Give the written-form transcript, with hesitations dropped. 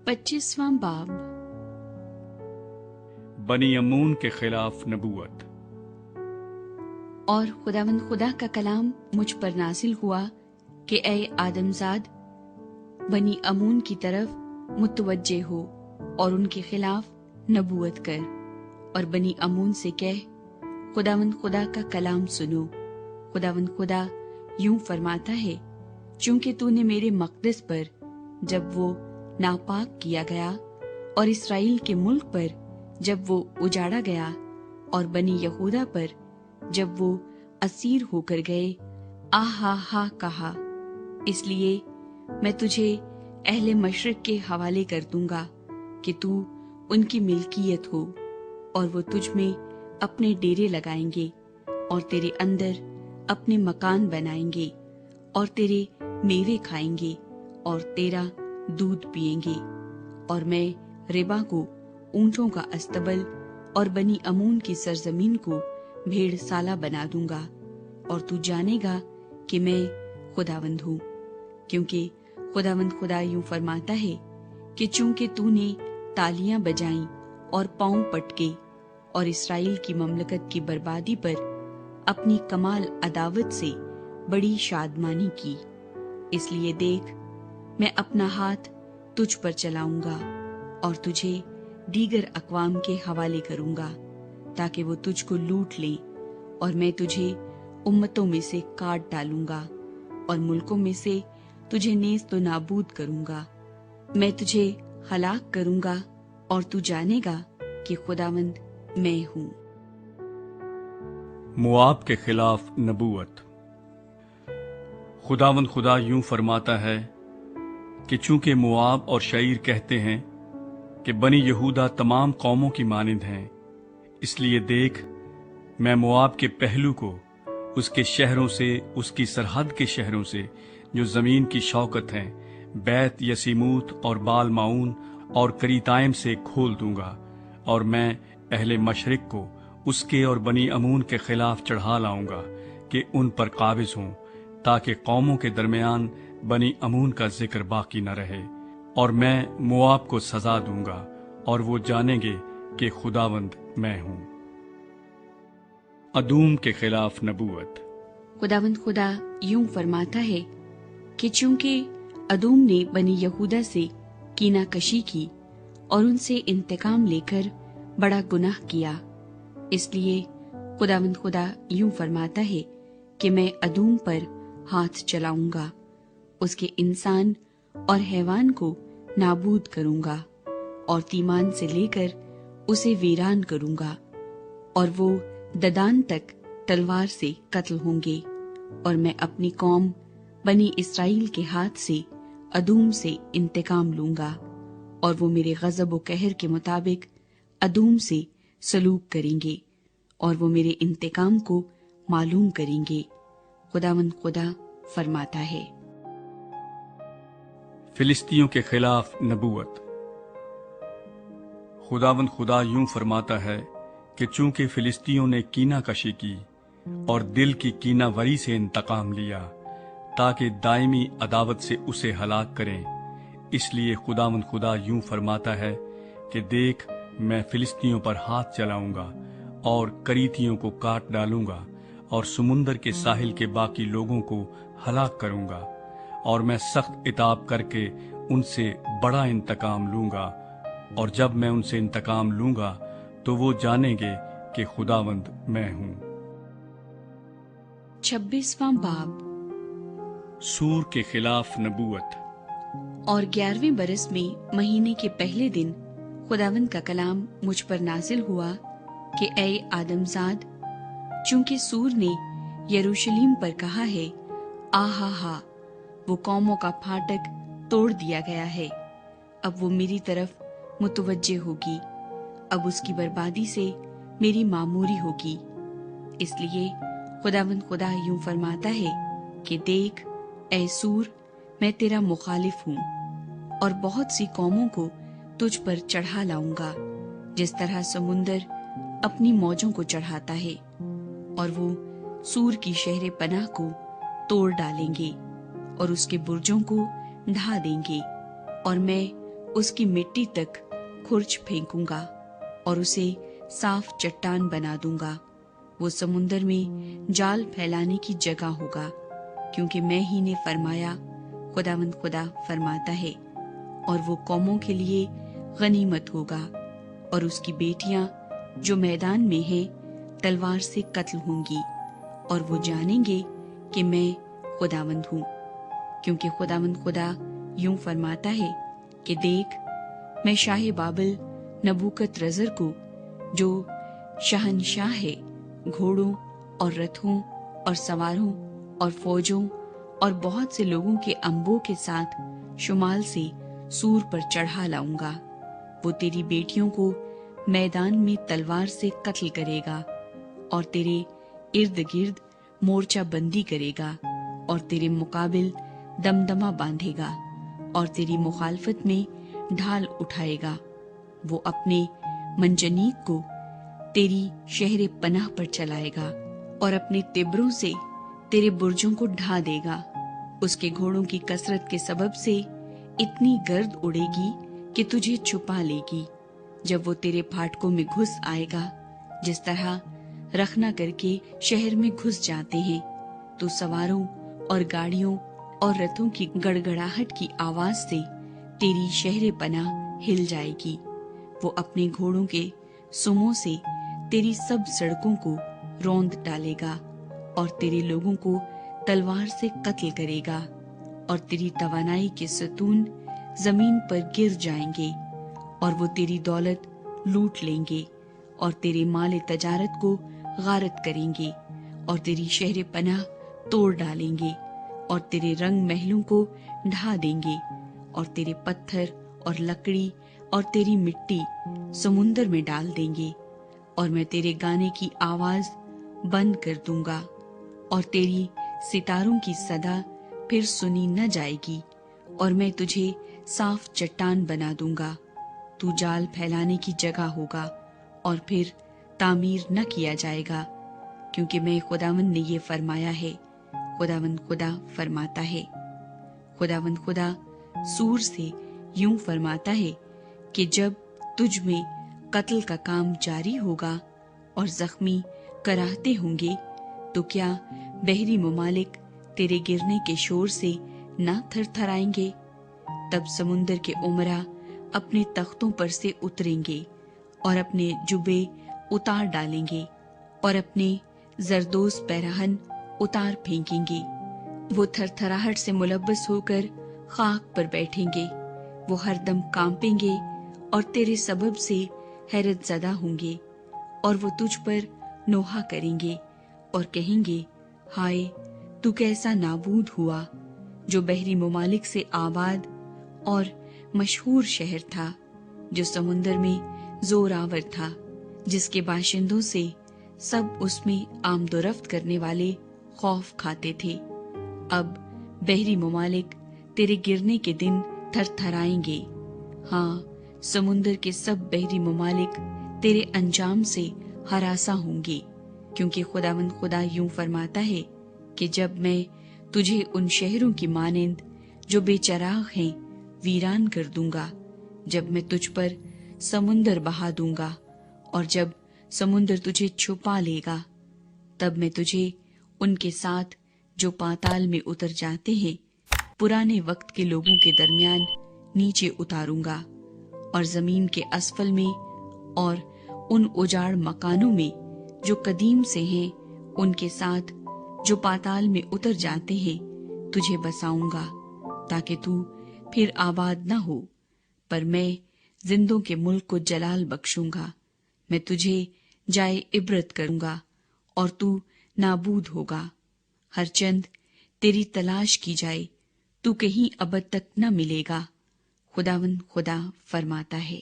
25वां बाब। बनी अम्मून के खिलाफ नबूवत। और खुदावंद खुदा का कलाम मुझ पर नाजिल हुआ कि ऐ आदमजाद, बनी अमून की तरफ मुतवज्जे हो और उनके खिलाफ नबूवत कर, और बनी अमून से कह, खुदावंद खुदा का कलाम सुनो। खुदावंद खुदा यूं फरमाता है, चूंकि तूने मेरे मक़दस पर जब वो नापाक किया गया और इसराइल के मुल्क पर जब वो उजाड़ा गया और बनी यहूदा पर जब वो असीर होकर गए आहा हा कहा, इसलिए मैं तुझे अहले मशरिक के हवाले कर दूंगा कि तू उनकी मिल्कियत हो, और वो तुझ में अपने डेरे लगाएंगे और तेरे अंदर अपने मकान बनाएंगे और तेरे मेवे खाएंगे और तेरा दूध पिएंगे। और मैं रिबा को ऊंटों का अस्तबल और बनी अमून की सरजमीन को भेड़ साला बना दूंगा, और तू जानेगा कि मैं खुदावंद हूँ। क्योंकि खुदावंद खुदा यूं फरमाता है कि चूंकि तूने तालियां बजाईं और पांव पटके और इसराइल की ममलकत की बर्बादी पर अपनी कमाल अदावत से बड़ी शादमानी की, इसलिए देख, मैं अपना हाथ तुझ पर चलाऊंगा और तुझे दीगर अक़वाम के हवाले करूंगा, ताकि वो तुझको लूट लें, और मैं तुझे उम्मतों में से काट डालूंगा और मुल्कों में से तुझे नेस्त व नाबूद करूंगा। मैं तुझे हलाक करूंगा और तू जानेगा कि खुदावंद मैं हूँ। मुआब के खिलाफ नबूवत। खुदावंद खुदा यूं फरमाता है कि चूंकि मुआब और शईर कहते हैं कि बनी यहूदा तमाम कौमों की मानिंद हैं, इसलिए देख, मैं मुआब के पहलू को उसके शहरों से, उसकी सरहद के शहरों से जो जमीन की शौकत हैं, बैत यसीमूत और बाल माऊन और करीताइम से खोल दूंगा, और मैं अहले मशरिक को उसके और बनी अमून के खिलाफ चढ़ा लाऊंगा कि उन पर काबिज हों, ताकि कौमों के दरमियान बनी अमून का जिक्र बाकी न रहे। और मैं मुआब को सजा दूंगा और वो जानेंगे कि खुदावंद मैं हूँ। अदूम के खिलाफ नबूवत। खुदावंद खुदा यूं फरमाता है कि चूंकि अदूम ने बनी यहूदा से कीना कशी की और उनसे इंतकाम लेकर बड़ा गुनाह किया, इसलिए खुदावंद खुदा यूं फरमाता है कि मैं अदूम पर हाथ चलाऊंगा, उसके इंसान और हैवान को नाबूद करूंगा और तीमान से लेकर उसे वीरान करूंगा, और वो ददान तक तलवार से कत्ल होंगे। और मैं अपनी कौम बनी इस्राएल के हाथ से अदूम से इंतकाम लूंगा, और वो मेरे गजब व कहर के मुताबिक अदूम से सलूक करेंगे, और वो मेरे इंतकाम को मालूम करेंगे। खुदावंद खुदा फरमाता है। फिलिस्तियों के खिलाफ नबूवत। खुदावंद खुदा यूं फरमाता है कि चूंकि फिलिस्तियों ने कीना कशी की और दिल की कीना वरी से इंतकाम लिया, ताकि दायमी अदावत से उसे हलाक करें, इसलिए खुदावंद खुदा यूं फरमाता है कि देख, मैं फिलिस्तियों पर हाथ चलाऊंगा और करीतियों को काट डालूंगा और समुंदर के साहिल के बाकी लोगों को हलाक करूंगा, और मैं सख्त इताब करके उनसे बड़ा इंतकाम लूंगा, और जब मैं उनसे इंतकाम लूंगा तो वो जानेंगे कि खुदावंद मैं हूँ। 26वां बाब। सूर के खिलाफ नबूवत। और 11वें बरस में महीने के पहले दिन खुदावंद का कलाम मुझ पर नाजिल हुआ कि ऐ आदमजाद, चूंकि सूर ने यरूशलेम पर कहा है, आहा हा, वो कौमों का फाटक तोड़ दिया गया है, अब वो मेरी तरफ मुतवज्जे होगी, अब उसकी बर्बादी से मेरी मामूरी होगी। इसलिए खुदावंद खुदा यूं फरमाता है कि देख, ऐ सूर, मैं तेरा मुखालिफ हूँ और बहुत सी कौमों को तुझ पर चढ़ा लाऊंगा, जिस तरह समुंदर अपनी मौजों को चढ़ाता है, और वो सूर की शहर पनाह को तोड़ डालेंगे और उसके बुर्जों को ढा देंगे, और मैं उसकी मिट्टी तक खुर्च फेंकूंगा और उसे साफ चट्टान बना दूंगा। वो समुन्दर में जाल फैलाने की जगह होगा, क्योंकि मैं ही ने फरमाया, खुदावंद खुदा फरमाता है। और वो कौमों के लिए गनीमत होगा, और उसकी बेटियां जो मैदान में हैं तलवार से कत्ल होंगी, और वो जानेंगे कि मैं खुदावंद हूँ। क्योंकि खुदावंद खुदा यूं फरमाता है कि देख, मैं शाह बाबिल नबूकतरज़र को, जो शहनशाह है, घोड़ों और रथों और सवारों और फौजों और बहुत से लोगों के अंबों के साथ शुमाल से सूर पर चढ़ा लाऊंगा। वो तेरी बेटियों को मैदान में तलवार से कत्ल करेगा और तेरे इर्द गिर्द मोर्चा बंदी करेगा और तेरे मुकाबिल दमदमा बांधेगा और तेरी मुखालफत में ढाल उठाएगा। वो अपने मंजनीक को तेरी शहर पनाह पर चलाएगा और अपने तिब्रों से तेरे बुर्जों को ढा देगा। उसके घोड़ों की कसरत के सबब से इतनी गर्द उड़ेगी कि तुझे छुपा लेगी। जब वो तेरे फाटकों में घुस आएगा, जिस तरह रखना करके शहर में घुस जाते हैं, तो सवारों और गाड़ियों और रथों की गड़गड़ाहट की आवाज से तेरी शहर पनाह हिल जाएगी। वो अपने घोड़ों के सुमों से तेरी सब सड़कों को रौंद डालेगा और तेरे लोगों को तलवार से कत्ल करेगा और तेरी तवानाई के सतून जमीन पर गिर जाएंगे और वो तेरी दौलत लूट लेंगे और तेरे माल तजारत को गारत करेंगे और तेरी शहर पनाह तोड़ डालेंगे और तेरे रंग महलों को ढा देंगे और तेरे पत्थर और लकड़ी और तेरी मिट्टी समुन्दर में डाल देंगे और मैं तेरे गाने की आवाज बंद कर दूंगा और तेरी सितारों की सदा फिर सुनी न जाएगी और मैं तुझे साफ चट्टान बना दूंगा। तू जाल फैलाने की जगह होगा और फिर तामीर न किया जाएगा, क्योंकि मैं खुदावंद ने ये फरमाया है। खुदावंद खुदा फरमाता है। खुदावंद खुदा सूर से यूं फरमाता है कि जब तुझ में कत्ल का काम जारी होगा और जख्मी कराहते होंगे, तो क्या बहरी ममालिक तेरे गिरने के शोर से ना थरथराएंगे? तब समुन्दर के उमरा अपने तख्तों पर से उतरेंगे और अपने जुबे उतार डालेंगे और अपने जरदोज पैराहन उतार फेंकेंगे। वो थरथराहट से मुलब्बस होकर खाक पर बैठेंगे। वो हरदम कांपेंगे और तेरे सबब से हैरत ज़दा होंगे और वो तुझ पर नोहा करेंगे और कहेंगे, हाय, तू कैसा नाबूद हुआ, जो बहरी ममालिक से आबाद और मशहूर शहर था, जो समुन्दर में जोरावर था, जिसके बाशिंदों से सब उसमें आमदोरफ्त करने वाले खौफ खाते थे। अब बहरी ममालिक तेरे गिरने के दिन थरथराएंगे। हाँ, समुन्दर के सब बहरी ममालिक तेरे अंजाम से हरासा होंगे, क्योंकि खुदावंद खुदा यूं फरमाता है कि जब मैं तुझे उन शहरों की मानिंद जो बेचराग हैं वीरान कर दूंगा, जब मैं तुझ पर समुन्दर बहा दूंगा और जब समुन्दर तुझे छुपा लेगा, तब मैं तुझे उनके साथ जो पाताल में उतर जाते हैं पुराने वक्त के लोगों के दरमियान नीचे उतारूंगा और जमीन के असफल में और उन उजाड़ मकानों में जो कदीम से हैं उनके साथ जो पाताल में उतर जाते हैं तुझे बसाऊंगा, ताकि तू फिर आबाद न हो। पर मैं जिंदों के मुल्क को जलाल बख्शूंगा। मैं तुझे जाए इबरत करूंगा और तू नाबूद होगा। हर चंद तेरी तलाश की जाए, तू कहीं अबद तक न मिलेगा। खुदावंद खुदा फरमाता है।